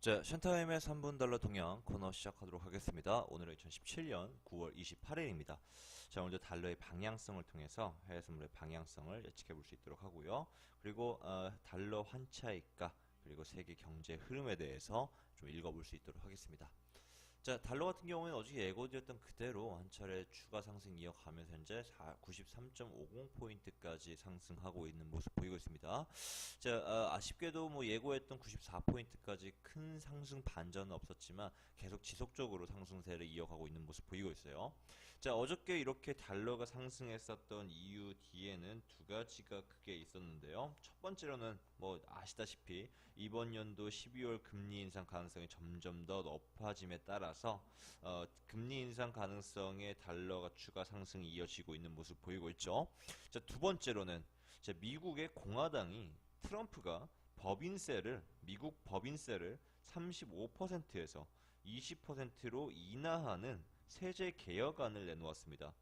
자, 션타임의 3분 달러 동향 코너 시작하도록 하겠습니다. 오늘은 2017년 9월 28일입니다. 자, 오늘도 달러의 방향성을 통해서 해외 선물의 방향성을 예측해 볼 수 있도록 하고요. 그리고 달러 환차익가 그리고 세계 경제 흐름에 대해서 좀 읽어볼 수 있도록 하겠습니다. 자, 달러 같은 경우에는 어제 예고드렸던 그대로 한 차례 추가 상승 이어가면서 현재 93.50포인트까지 상승하고 있는 모습 보이고 있습니다. 자, 아쉽게도 뭐 예고했던 94포인트까지 큰 상승 반전은 없었지만 계속 지속적으로 상승세를 이어가고 있는 모습 보이고 있어요. 자, 어저께 이렇게 달러가 상승했었던 이유 뒤에는 두 가지가 크게 있었는데요. 첫 번째로는 뭐 아시다시피 이번 연도 12월 금리 인상 가능성이 점점 더 높아짐에 따라서 금리 인상 가능성의 달러가 추가 상승이 이어지고 있는 모습 보이고 있죠. 자, 두 번째로는 미국의 공화당이 트럼프가 미국 법인세를 35%에서 20%로 인하하는 세제 개혁안을 내놓았습니다.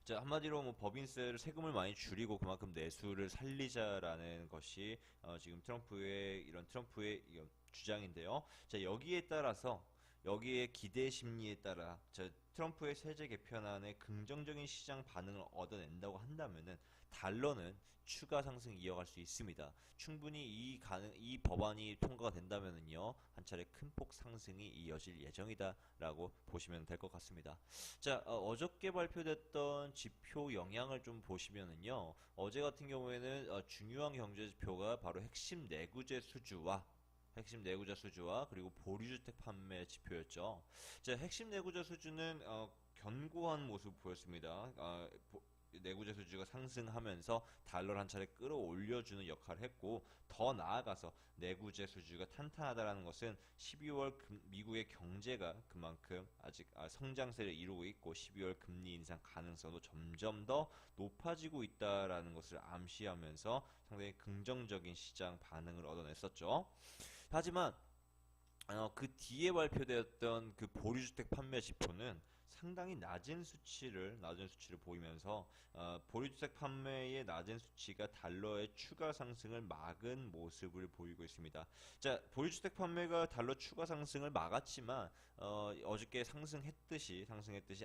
자, 한마디로 뭐 법인세를 세금을 많이 줄이고 그만큼 내수를 살리자라는 것이 지금 트럼프의 이런 주장인데요. 자, 여기에 기대 심리에 따라 트럼프의 세제 개편안에 긍정적인 시장 반응을 얻어낸다고 한다면은 달러는 추가 상승 이어갈 수 있습니다. 충분히 이 법안이 통과가 된다면은요 한 차례 큰 폭 상승이 이어질 예정이다라고 보시면 될 것 같습니다. 자, 어저께 발표됐던 지표 영향을 좀 보시면은요 어제 같은 경우에는 중요한 경제 지표가 바로 핵심 내구재 수주와 그리고 보류주택 판매 지표였죠. 자, 핵심 내구재 수주는 견고한 모습 보였습니다. 내구재 수주가 상승하면서 달러를 한 차례 끌어올려주는 역할을 했고, 더 나아가서 내구재 수주가 탄탄하다는 것은 12월 미국의 경제가 그만큼 아직 성장세를 이루고 있고 12월 금리 인상 가능성도 점점 더 높아지고 있다라는 것을 암시하면서 상당히 긍정적인 시장 반응을 얻어냈었죠. 하지만 그 뒤에 발표되었던 그 보류주택 판매 지표는 상당히 낮은 수치를 보이면서 보류주택 판매의 낮은 수치가 달러의 추가 상승을 막은 모습을 보이고 있습니다. 자, 보유주택 판매가 달러 추가 상승을 막았지만 어저께 상승했듯이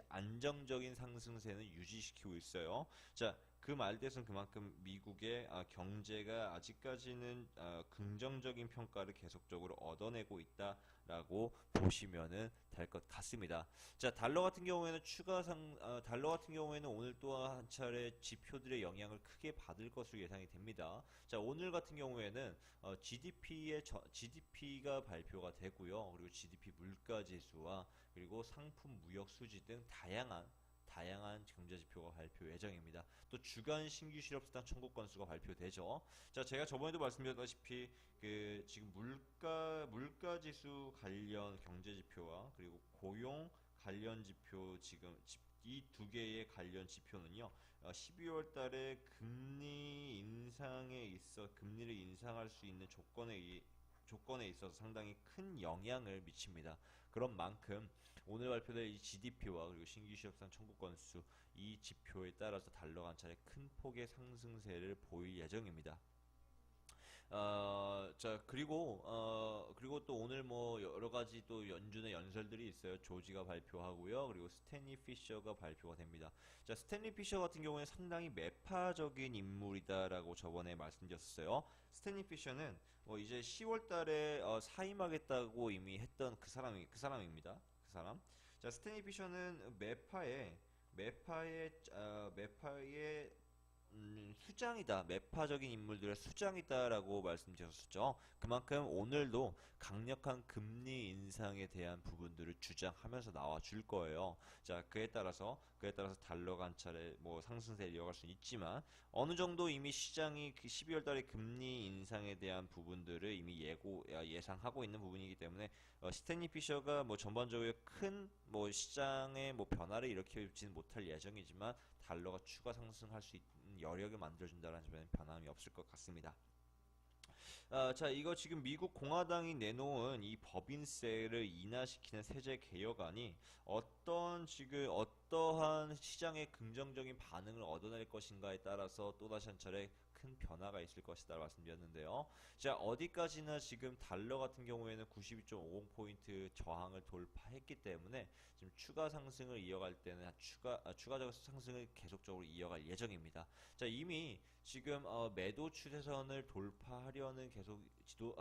안정적인 상승세는 유지시키고 있어요. 자, 그 말뜻은 그만큼 미국의 경제가 아직까지는 긍정적인 평가를 계속적으로 얻어내고 있다라고 보시면은 될 것 같습니다. 자, 달러 같은 경우에는 오늘 또한 한 차례 지표들의 영향을 크게 받을 것으로 예상이 됩니다. 자, 오늘 같은 경우에는 GDP가 발표가 되고요. 그리고 GDP 물가 지수와 그리고 상품 무역 수지 등 다양한 경제 지표가 발표 예정입니다. 또 주간 신규 실업수당 청구 건수가 발표되죠. 자, 제가 저번에도 말씀드렸다시피 그 지금 물가 지수 관련 경제 지표와 그리고 고용 관련 지표 이 두 개의 관련 지표는요, 12월 달에 금리를 인상할 수 있는 조건에 있어서 상당히 큰 영향을 미칩니다. 그런 만큼 오늘 발표될 이 GDP와 그리고 신규 실업상 청구 건수 이 지표에 따라서 달러가 한 차례 큰 폭의 상승세를 보일 예정입니다. 자, 그리고 또 오늘 뭐 여러 가지 또 연준의 연설들이 있어요. 조지가 발표하고요. 그리고 스탠리 피셔가 발표가 됩니다. 자, 스탠리 피셔 같은 경우에는 상당히 매파적인 인물이다라고 저번에 말씀드렸어요. 스탠리 피셔는 이제 10월 달에 사임하겠다고 이미 했던 그 사람입니다. 그 사람. 자, 스탠리 피셔는 매파의 매파적인 인물들의 수장이다라고 말씀드렸었죠. 그만큼 오늘도 강력한 금리 인상에 대한 부분들을 주장하면서 나와줄 거예요. 자, 그에 따라서 달러가 한 차례 뭐 상승세를 이어갈 수는 있지만 어느 정도 이미 시장이 그 12월 달에 금리 인상에 대한 부분들을 이미 예상하고 있는 부분이기 때문에 스탠리 피셔가 뭐 전반적으로 큰 뭐 시장의 뭐 변화를 일으키지는 못할 예정이지만 달러가 추가 상승할 수 있는 여력을 만들어준다는 점에는 변함이 없을 것 같습니다. 자, 이거 지금 미국 공화당이 내놓은 이 법인세를 인하시키는 세제 개혁안이 어떠한 시장의 긍정적인 반응을 얻어낼 것인가에 따라서 또다시 한 차례 큰 변화가 있을 것이다 말씀드렸는데요. 자, 어디까지나 지금 달러 같은 경우에는 92.50포인트 저항을 돌파했기 때문에 지금 추가 상승을 이어갈 때는 추가적 상승을 계속적으로 이어갈 예정입니다. 자, 이미 지금 매도 추세선을 돌파하려는 계속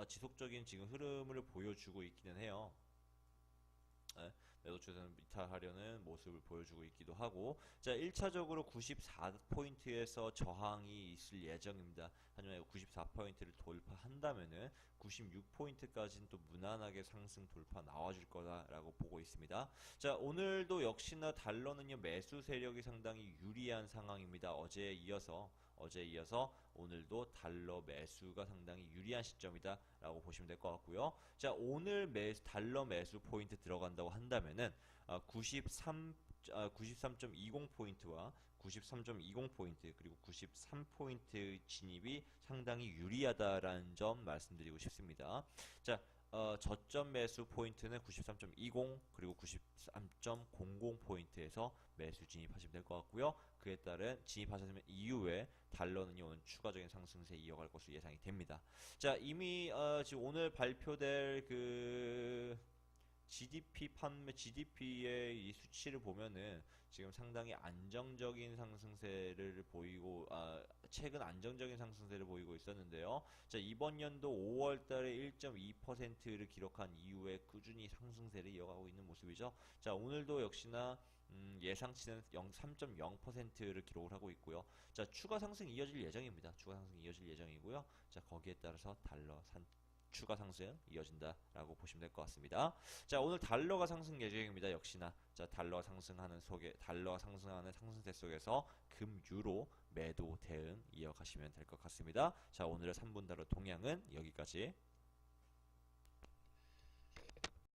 지속적인 지금 흐름을 보여주고 있기는 해요. 예, 매도 추세는 이탈하려는 모습을 보여주고 있기도 하고, 자, 1차적으로 94포인트에서 저항이 있을 예정입니다. 하지만 94포인트를 돌파한다면은 96포인트까지는 또 무난하게 상승 돌파 나와줄 거다라고 보고 있습니다. 자, 오늘도 역시나 달러는요, 매수 세력이 상당히 유리한 상황입니다. 어제에 이어서 오늘도 달러 매수가 상당히 유리한 시점이다 라고 보시면 될 것 같고요. 자, 오늘 달러 매수 포인트 들어간다고 한다면은 93.20포인트와 93.20포인트 그리고 93포인트 진입이 상당히 유리하다라는 점 말씀드리고 싶습니다. 자, 저점 매수 포인트는 93.20 그리고 93.00포인트에서 매수 진입하시면 될 것 같고요. 그에 따른 진입하셨으면 이후에 달러는요, 오늘 추가적인 상승세 이어갈 것으로 예상이 됩니다. 자, 이미 지금 오늘 발표될 그 GDP의 이 수치를 보면은 지금 상당히 안정적인 상승세를 보이고, 최근 안정적인 상승세를 보이고 있었는데요. 자, 이번 연도 5월 달에 1.2%를 기록한 이후에 꾸준히 상승세를 이어가고 있는 모습이죠. 자, 오늘도 역시나 예상치는 3.0%를 기록을 하고 있고요. 자, 추가 상승 이어질 예정입니다. 추가 상승 이어질 예정이고요. 자, 거기에 따라서 추가 상승 이어진다라고 보시면 될 것 같습니다. 자, 오늘 달러가 상승 예정입니다. 역시나 자, 달러가 상승하는 상승세 속에서 금, 유로 매도 대응 이어가시면 될 것 같습니다. 자, 오늘의 3분 달러 동향은 여기까지.